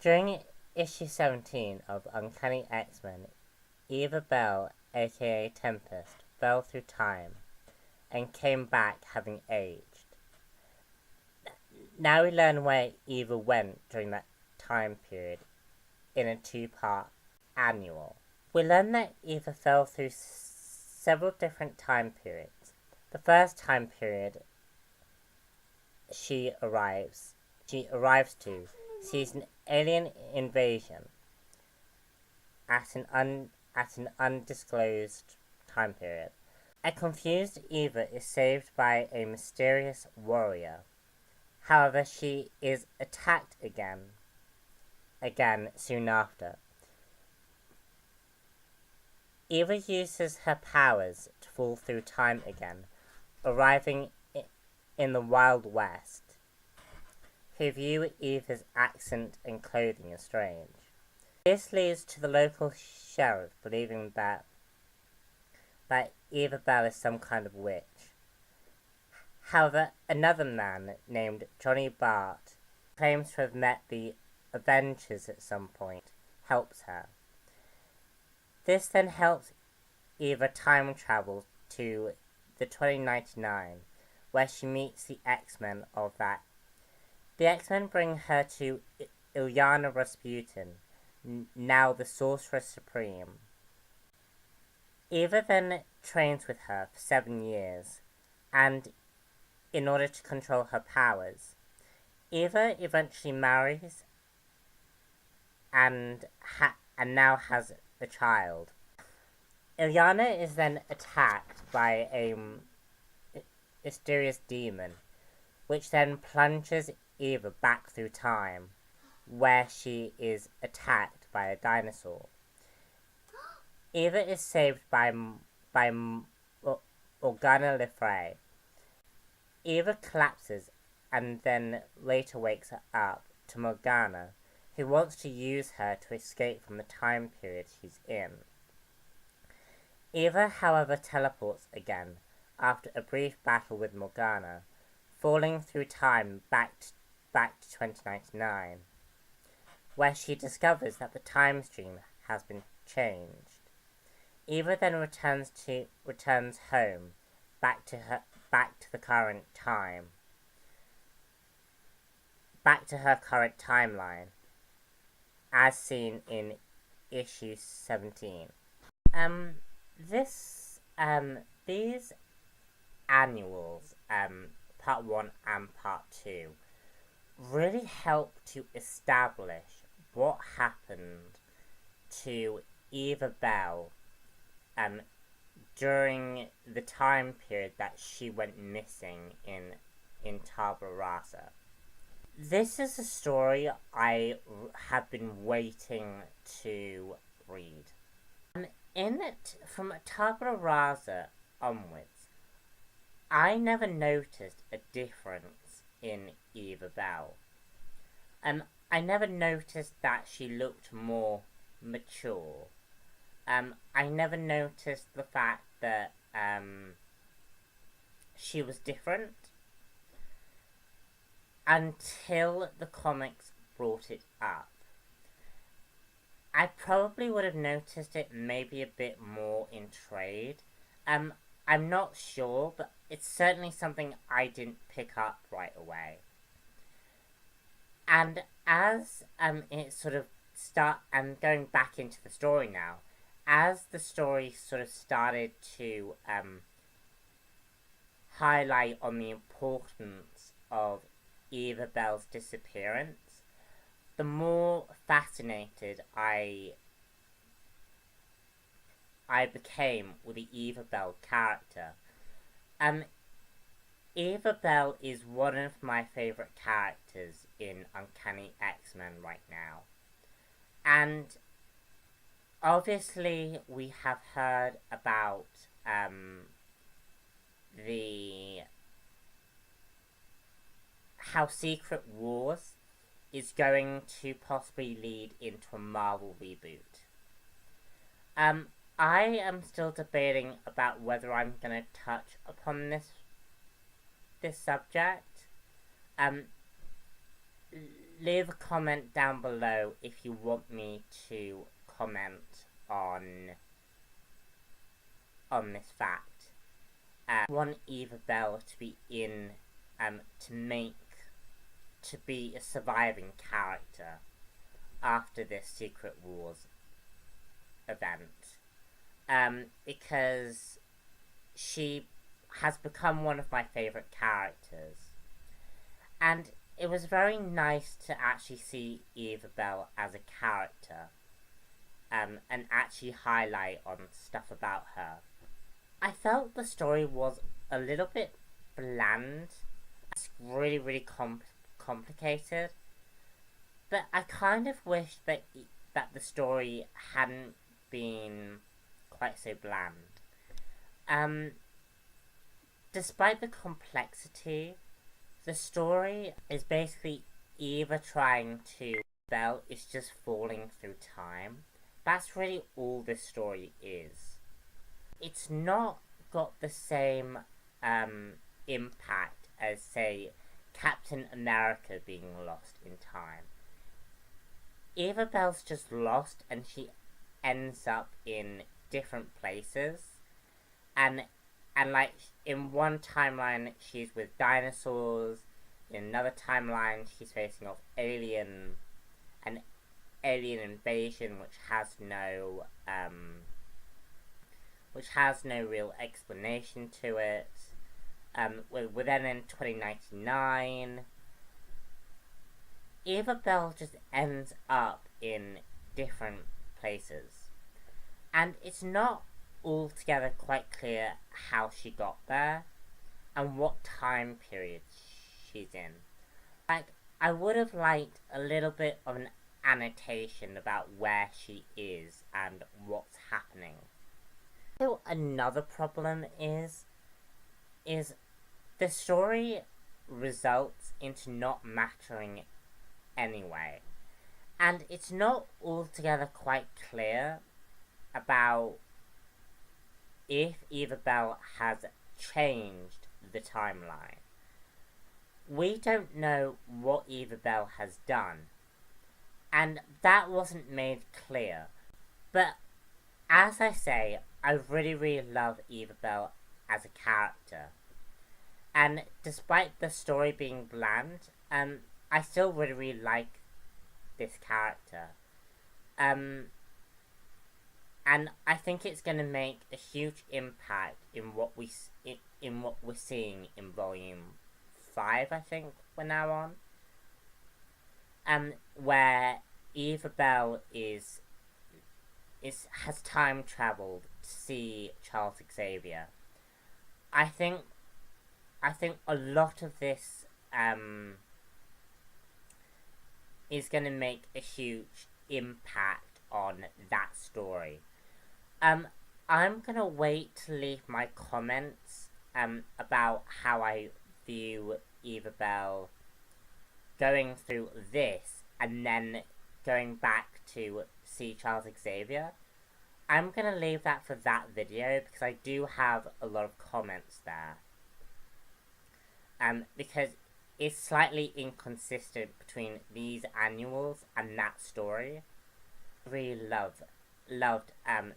During issue 17 of Uncanny X-Men, Eva Bell, aka Tempest, fell through time and came back having aged. Now we learn where Eva went during that time period in a two-part annual. We learn that Eva fell through several different time periods. The first time period she arrives to sees an alien invasion at an undisclosed time period. A confused Eva is saved by a mysterious warrior. However, she is attacked again soon after. Eva uses her powers to fall through time again, arriving in the Wild West, who view Eva's accent and clothing as strange. This leads to the local sheriff believing that Eva Bell is some kind of witch. However, another man named Johnny Bart claims to have met the Avengers at some point, helps her. This then helps Eva time travel to the 2099, where she meets the X-Men of that. The X-Men bring her to Illyana Rasputin, now the Sorceress Supreme. Eva then trains with her for 7 years, and in order to control her powers, Eva eventually marries and now has a child. Illyana is then attacked by a mysterious demon, which then plunges Eva back through time, where she is attacked by a dinosaur. Eva is saved by Organa Le Fray. Eva collapses and then later wakes up to Morgana, who wants to use her to escape from the time period she's in. Eva, however, teleports again after a brief battle with Morgana, falling through time back to 2099, where she discovers that the time stream has been changed. Eva then returns home, back to the current time, back to her current timeline, as seen in issue 17. These annuals, part 1 and part 2, really help to establish what happened to Eva Bell during the time period that she went missing in Tabula Rasa. This is a story I have been waiting to read. In it, from Tabula Rasa onwards, I never noticed a difference in Eva Bell. I never noticed that she looked more mature. I never noticed the fact that she was different until the comics brought it up. I probably would have noticed it maybe a bit more in trade. I'm not sure, but it's certainly something I didn't pick up right away. And as it sort of going back into the story now, as the story sort of started to highlight on the importance of Eva Bell's disappearance, the more fascinated I became with the Eva Bell character. Eva Bell is one of my favourite characters in Uncanny X-Men right now. And obviously we have heard about how Secret Wars is going to possibly lead into a Marvel reboot. I am still debating about whether I'm going to touch upon this subject. leave a comment down below if you want me to comment on this fact. I want Eva Bell to be in, to be a surviving character after this Secret Wars event. Because she has become one of my favourite characters. And it was very nice to actually see Eva Bell as a character, and actually highlight on stuff about her. I felt the story was a little bit bland. It's really, really complicated. But I kind of wish that the story hadn't been quite so bland. Despite the complexity, the story is basically Eva trying to... Bell is just falling through time. That's really all this story is. It's not got the same impact as, say, Captain America being lost in time. Eva Bell's just lost and she ends up in different places. And like, in one timeline she's with dinosaurs, in another timeline she's facing off an alien invasion which has no real explanation to it. We're then in 2099. Eva Bell just ends up in different places. And it's not altogether quite clear how she got there and what time period she's in. Like, I would have liked a little bit of an annotation about where she is and what's happening. So another problem is the story results into not mattering anyway. And it's not altogether quite clear about if Eva Bell has changed the timeline. We don't know what Eva Bell has done, and that wasn't made clear. But as I say, I really, really love Eva Bell as a character. And despite the story being bland, I still really, really like this character. And I think it's going to make a huge impact in what we're seeing in Volume 5, I think we're now on. Where Eva Bell has time travelled to see Charles Xavier. I think a lot of this is going to make a huge impact on that story. I'm going to wait to leave my comments about how I view Eva Bell going through this and then going back to see Charles Xavier. I'm going to leave that for that video because I do have a lot of comments there. Because it's slightly inconsistent between these annuals and that story. I really loved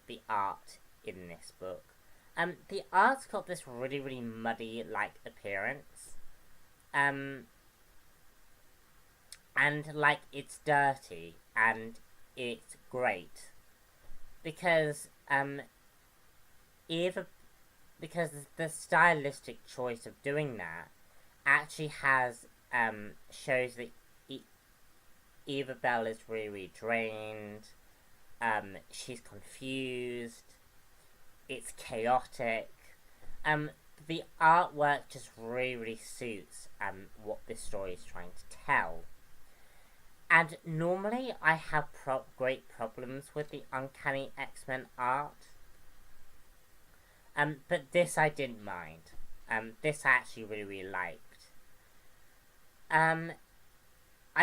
the art in this book. The art's got this really, really muddy-like appearance. And, like, it's dirty, and it's great. Because, because the stylistic choice of doing that actually has, shows that Eva Bell is really, really drained. She's confused. It's chaotic. The artwork just really, really suits what this story is trying to tell. And normally I have great problems with the Uncanny X-Men art. But this I didn't mind. This I actually really, really liked. I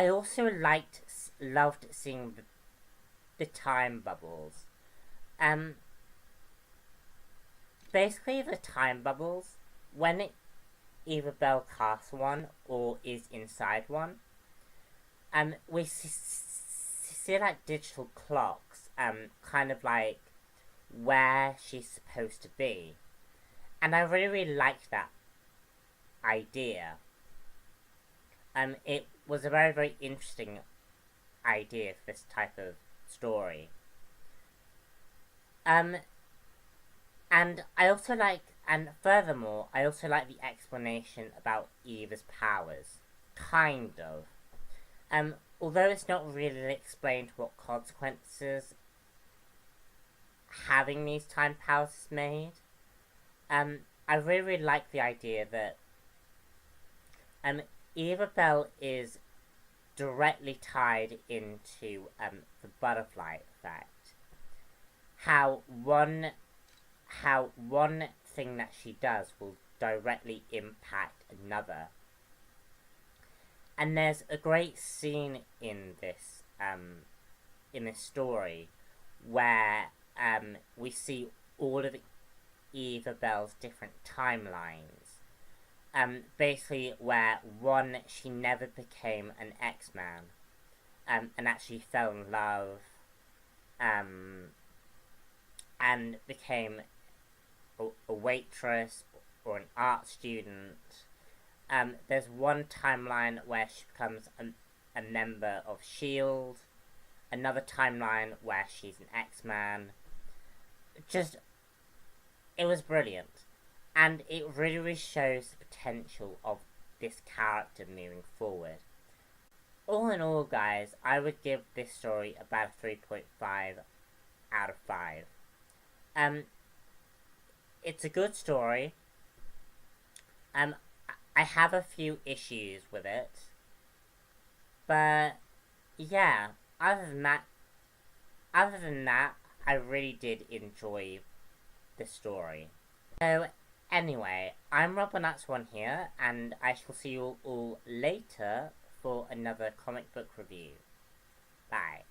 also loved seeing the time bubbles. Basically the time bubbles, when Eva Bell casts one or is inside one, we see like digital clocks, kind of like where she's supposed to be. And I really like that idea. It was a very interesting idea for this type of story. And I also like, and furthermore, I also like the explanation about Eva's powers. Kind of. Although it's not really explained what consequences having these time powers is made, I really like the idea that Eva Bell is directly tied into the butterfly effect. How one thing that she does will directly impact another. And there's a great scene in this story where we see all of Eva Bell's different timelines. Basically where one, she never became an X-Man, and actually fell in love, and became a waitress or an art student. There's one timeline where she becomes a member of S.H.I.E.L.D., another timeline where she's an X-Man. It was brilliant. And it really shows the potential of this character moving forward. All in all, guys, I would give this story about a 3.5 out of 5. It's a good story. I have a few issues with it. But, yeah, other than that, I really did enjoy the story. So, anyway, I'm Robin1 here, and I shall see you all later for another comic book review. Bye.